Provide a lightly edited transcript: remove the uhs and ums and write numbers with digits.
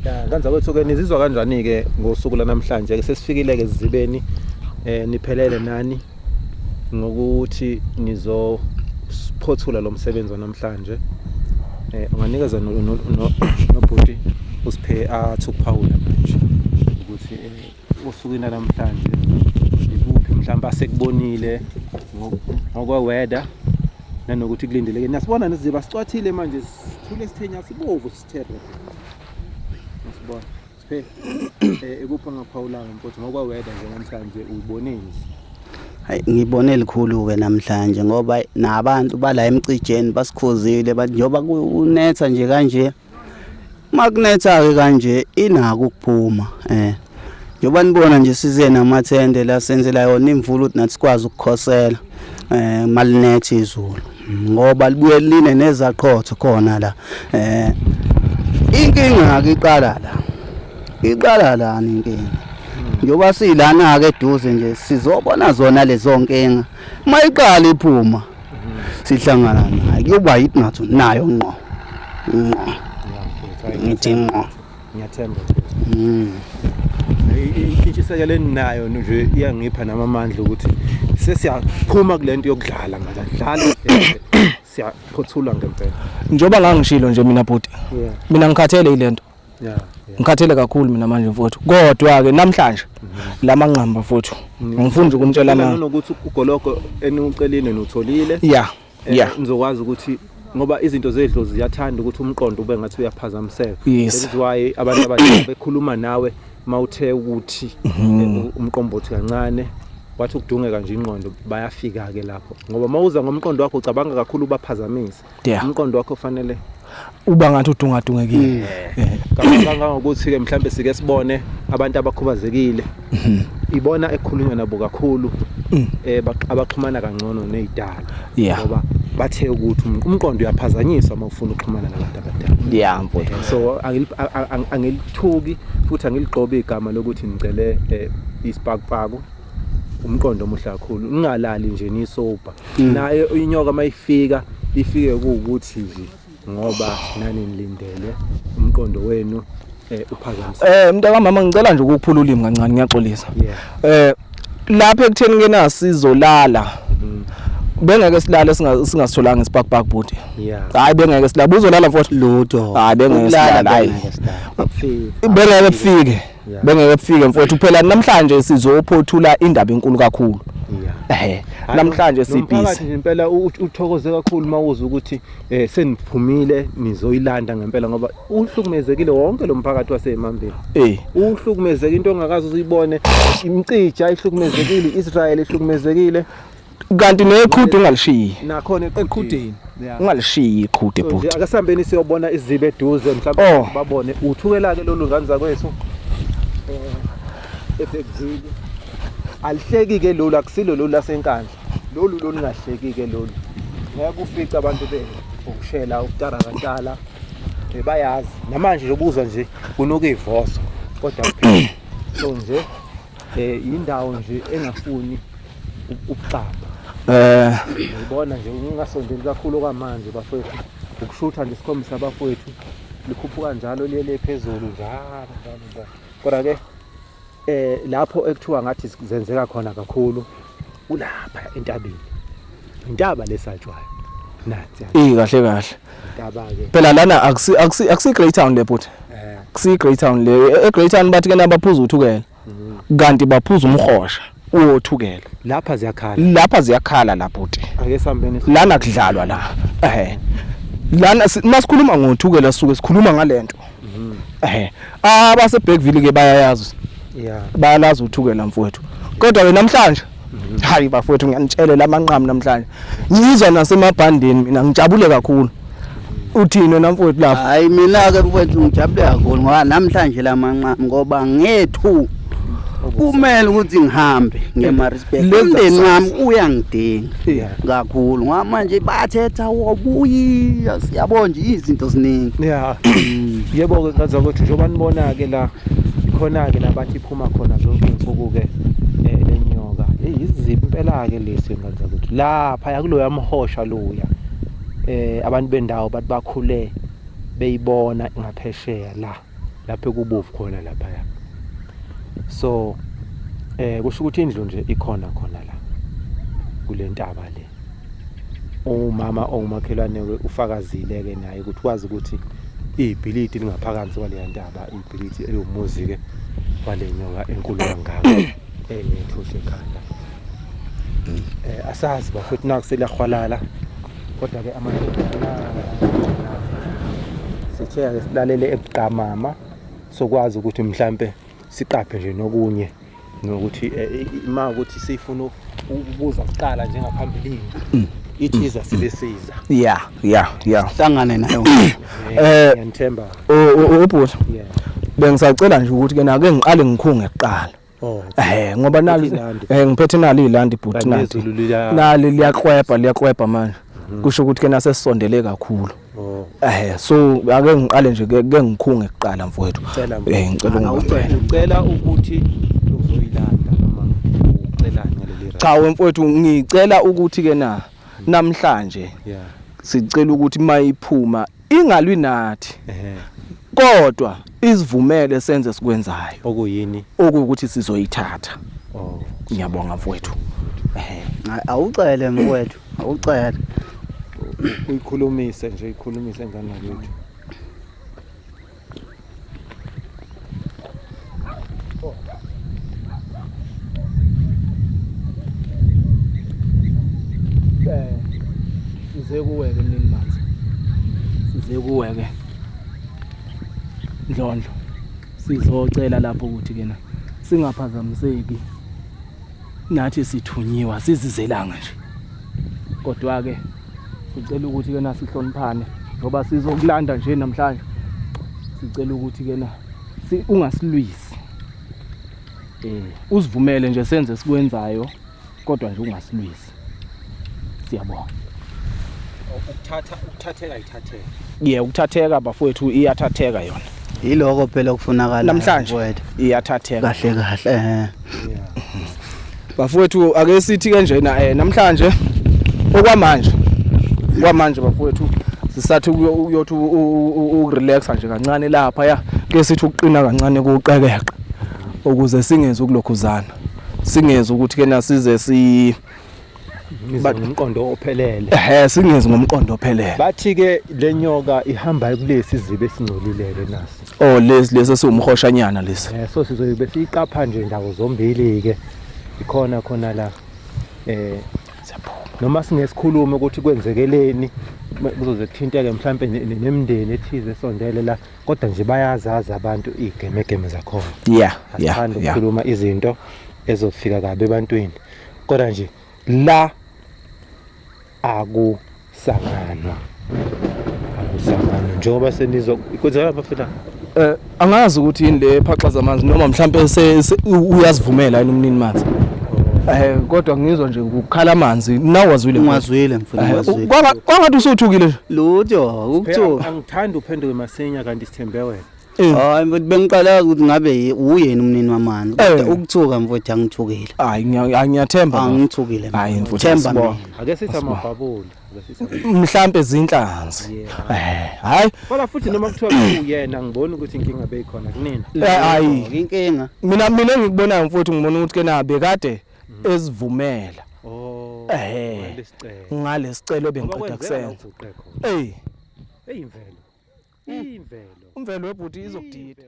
Ya kanza kwethu ke nizizwa kanjani ke ngosuku lanamhlanje ke sesifikile ke Zibeni niphelele nani ngokuthi nizophothula lo msebenzi namhlanje unganikeza nobhuti usiphe athi ukuphawula manje ukuthi usuku namhlanje ikuphi mhlawumbe asekubonile ngokwa weather nanokuthi kulindeleke nasibona nesiziba sicwathile manje sithule sithenya sibovu sithere nasibona siphe ikuphi ngaphawula mfowethu ngokwa weather nje namhlanje uyiboneni. Hayi ngibone likhulu ke namhlanje ngoba nabantu bala emcijeni basikhuzile bathi njoba kunetha nje kanje makunetha ke kanje inako ukuphuma njoba nibona nje size namathende la senzela yona imvula uthi nathi sikwazi ukukhosela malinetha izulu ngoba libuye line nezaqhotho khona la inkinga ke iqala la inkinga njoba silana ke eduze nje sizobona zona lezo nkinga mayiqala iphuma sihlangana nayo kuyoba yithi nathi nayo ngqo ngithi ngqo ngiyathemba intshisekelo eninayo nje iyangipha namandla ukuthi sesiyaphuma kulento yokudlala ngadlala siyaphothula ngempela njoba la ngishilo nje mina bhuti mina ngikhathele ilento ngikhathele kakhulu mina manje mfowethu kodwa ke namhlanje lamanqamba mfowethu ngifunda ukumtshela nokuthi ugoloko eniucelile notholile nizokwazi ukuthi ngoba izinto zedlo ziyathanda ukuthi umqondo ube ngathi uyaphazamiseka that's why abantu abadala bekhuluma nawe mawuthe ukuthi umqombothi kancane wathi ukudungeka nje ingqondo bayafika ke lapho ngoba mawuza ngomqondo wakho ucabanga kakhulu ubaphazamisa umqondo wakho fanele uba ngathi udungadungekile kangaka ukuthi ke mhlambe sike sibone abantu abakhubazekile ibona ekhulunywa nabo kakhulu abaxhumana kangcono nezidala ngoba bathe ukuthi umqondo uyaphazanyiswa mawufuna ukuxhumana nabantu abadala mfowethu so angilithuki futhi angiliqobe igama lokuthi ngicele isipakpaku umqondo omuhle kakhulu ungalali nje nisoba naye inyoka mayifika ifike ukuthi nje ngoba nani nilindele umqondo wenu uphazamisa mntaka mama ngicela nje ukuphula ulimi kancane ngiyaxolisa lapha ekutheni ngena sizolala bengeke silale singasitholanga isipakpak bhuti hayi bengeke silale uzolala mfowethu lutho hayi bengeke silale hayi bengeke bufike mfowethu phela namhlanje sizophothula indaba enkulu kakhulu namhlanje sibhizi ngempela uthokoze kakhulu mawuza ukuthi seniphumile nizoyilanda ngempela ngoba uhlukumezekile wonke lo mphakathi waseMambeni uhlukumezeke into ongakazi uzibone imcija ihlukumezekile Israel ihlukumezekile kanti neqhude ungalishiyi nakhona eqhudeni ungalishiyi iqhude bhuti akasambeni siyobona izibe eduze mhlawumbe babone uthukela ke lolu ngani zakwethu efekzili alihleki ke lolu akusilo lolu lasenkandla lolu ngahleki ke lolu ngeke ufica abantu ukushela ukutarakantala bayazi namanje njobuza nje kunokuyivoso kodwa kuphela so nje indawo nje engafuni ukuqamba ngibona nje ungasondeli kakhulu kwamanje bafowethu ukushutha nje isikhombisa bafowethu likhuphuka njalo liyele phezulu njalo kodwa ke lapho ekuthiwa ngathi zenzeka khona kakhulu ulapha entabeni intaba lesatshwayo nathi kahle intaba ke phela lana akusi Great Town le bhuti kusi Great Town le Great Town bathi ke nabaphuza uthukela kanti baphuza umhosha uyothukela lapha ziyakhala la bhuti ake sambeni lana kudlalwa la lana masikhuluma ngothukela suke sikhuluma ngalento abase Bergville ke bayayazi bayalazi uthukela mfowethu kodwa ke namhlanje hayi bafowethu ngiyanitshelela amanqamu namhlanje ngizwa nasemabhandeni mina ngijabule kakhulu uthini namfowethu lapha hayi mina ke mfowethu ngijabule kakhulu ngoba namhlanje lamanqamu ngoba ngethu kumele ukuthi ngihambe ngemaRespect umndeni wami uyangidinga kakhulu ngoba manje bathetha wobuya siyabona nje izinto ziningi yebo ke ngaza ukuthi njoba nibona ke la khona ke labathi iphuma khona zonke insuku ke lenyoka iziphi impela ke lesi ngaza ukuthi lapha yakuloya amhosha loya abantu bendawo bathi bakhule beyibona ngaphesheya la lapho kubovu khona laphaya. So kusho ukuthi indlu nje ikhona la kule ntaba le. Umama ongumakhelwane ufakazile ke naye ukuthi wazi ukuthi ibhilidi lingaphansi kwale ntaba, ibhilidi elumuzi ke wale nyoka enkulu kangaka enethushe ekhanda. Asazi bafethu nakusela khwalala kodwa ke amadodana sithe silalele ebuqamama sokwazi ukuthi mhlambe siqaphe nje nokunye nokuthi ima ukuthi sifuna ukubuza kuqala njengaphambilini ithiza sibesiza. Yeah. Hlangane nayo. Ngiyamthemba. Ubhuti. Yeah. Bengisacela nje ukuthi ke nake ngiqale ngikhunge kuqala. Oh. Ngoba nali ngiphethe nali ilandi ibhuti nali liyakweba manje. Kusho ukuthi ke nasesisondele kakhulu. Oh. So ake ngiqale nje ke ngikhunge kuqala mfowethu. Ngicela ucela ukuthi uzoyilanda noma ucelani ngaleli. Cha wemfowethu ngicela ukuthi ke namhlanje sicela ukuthi mayiphuma ingalwi nathi. Kodwa isivumele senze sikwenzayo. Okuyini? Okuwukuthi sizoyithatha. Oh, ngiyabonga mfowethu. Awucele mfowethu, awucele. Uyikhulumise ngane yethu. Size kuweke mnini manzi. Size kuweke. Ndlondlo. Sizocela lapho ukuthi ke singaphazamiseki. Nathi sithunyiwa sizizelanga nje. Kodwa ke sicela ukuthi ke sihloniphane ngoba sizokulanda nje namhlanje. Sicela ukuthi ke ungasilwisi. Usivumele nje senze sikwenzayo kodwa nje ungasilwisi. Siyabonga. Ukuthatheka ithatheka. Ukuthatheka bafowethu iyathatheka yona. Yiloko phela kufunakala namhlanje iyathatheka kahle. Bafowethu ake sithi ke nje namhlanje okwamanje bafowethu sisathi uyothi urelaxa nje kancane lapha ke sithi ukuqina kancane kuqekeqa ukuze singeze ukulokhuzana. Singeze ukuthi ke nasize ngomqondo ophelele. Singeze ngomqondo ophelele. Bathi ke lenyoka ihamba kulesi zibe singcolileke nasi. Oh lesi esiwumhoshanyana lesi. So sizobe siqapha nje ndawo zombili ke. Ikhona la noma singesikhuluma ukuthi kwenzekeleni kuzoze kuthinteke mhlambe nemndeni ethize esondele la kodwa nje bayazazi abantu igemegeme zakhona. Asithanda ukukhuluma izinto ezofika kabe ebantwini kodwa nje la akusanganwa njengoba senizwa kwenzeka bafethu. Angazi ukuthi yini le phaxa zamanzi noma mhlambe uyazivumela yini umnini manzi. Kodwa ngizwa nje ukukhala amanzi nawazwile ungazwile mfowethu. Kwangathi usuthukile nje. Lutho ukuthola. Angithandi uphenduke masinya kanti sithembe wena. Hayi mfowethu bengiqala ukuthi ngabe uyena umnini wamanzi. Kodwa ukuthuka mfowethu angithukile. Hayi ngiyathemba. Angithukile. Hayi mfowethu. Themba. Ake sithi amabhabuli. Mhlambe izinhlanzi. Hayi. Kodwa futhi noma kuthiwa uyena ngibona ukuthi inkinga beyikhona kunina. Hayi inkinga. Mina engikubonayo mfowethu ngibona ukuthi ke nabe kade esivumela. Ngalesicelo bengiqeda kusenza. Imvelo. Umvelo webhuti izokudida.